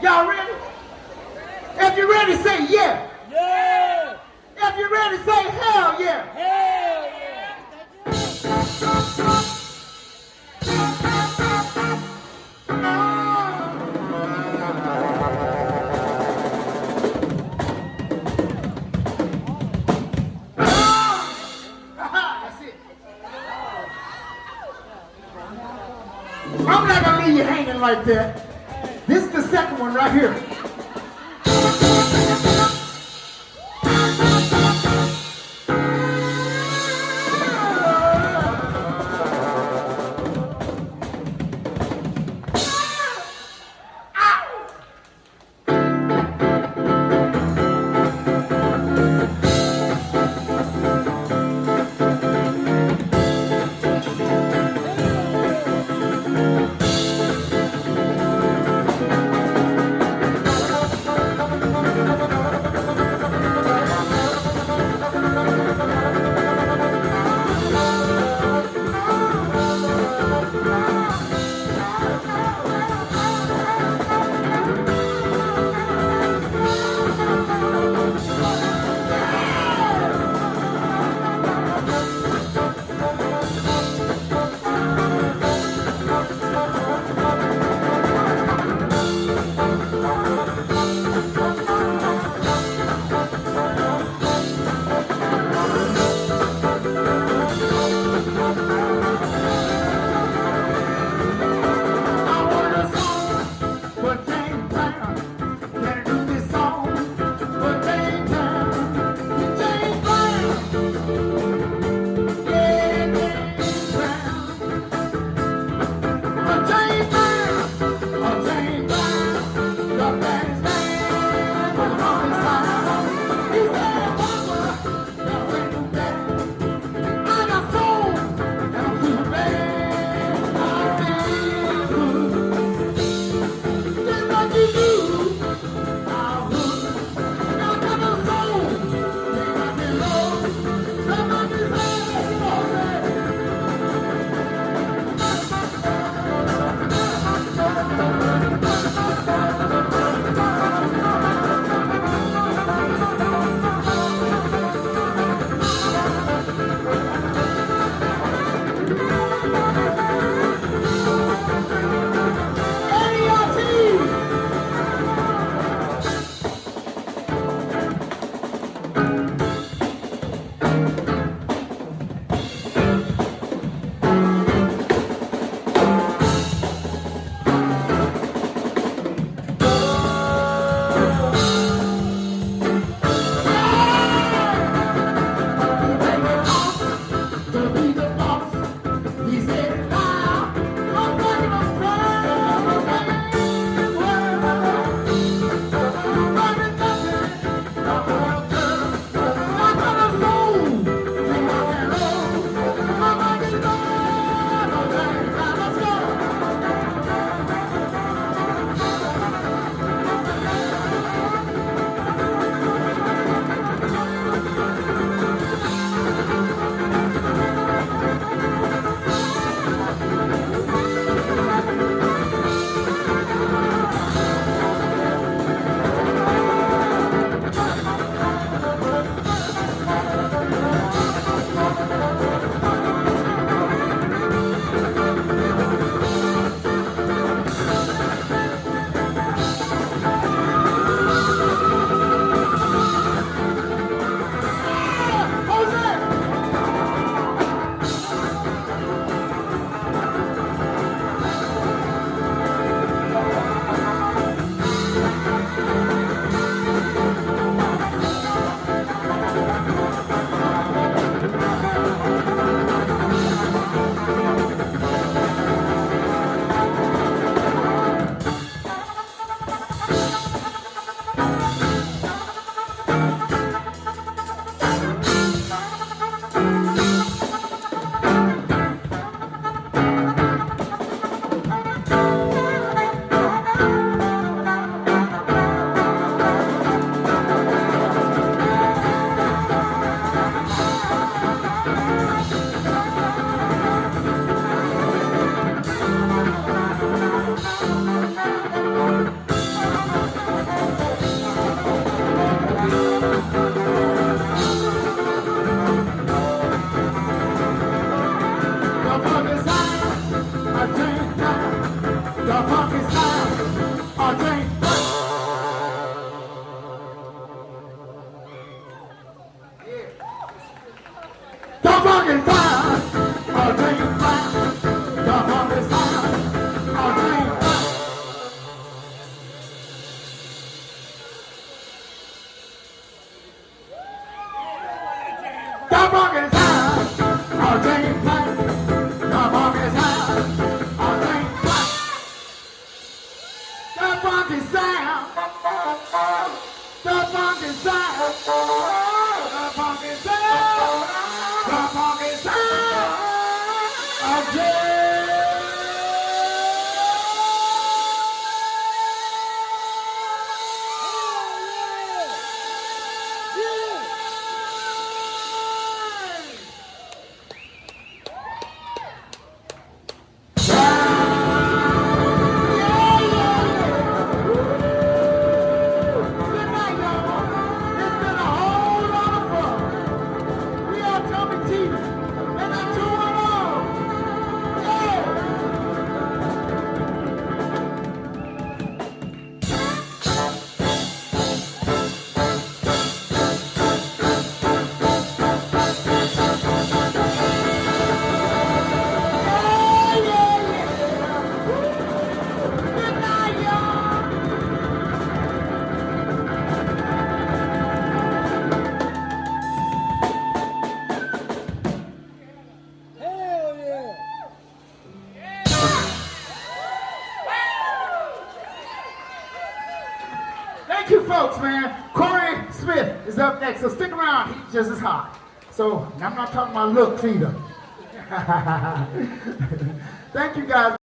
Y'all ready? If you're ready, say yeah. Yeah! If you're ready, say hell yeah. Hell yeah! That's it. I'm not gonna leave you hanging like that. This is the second one right here. The funk is high. All day flight. The funk is high. All day flight. The funky sound. The funky sound. The funky sound. The funky sound. Of jazz. Hell yeah. Thank you, folks, man. Corey Smith is up next, so stick around. He's just as hot. So I'm not talking about looks either. Thank you, guys.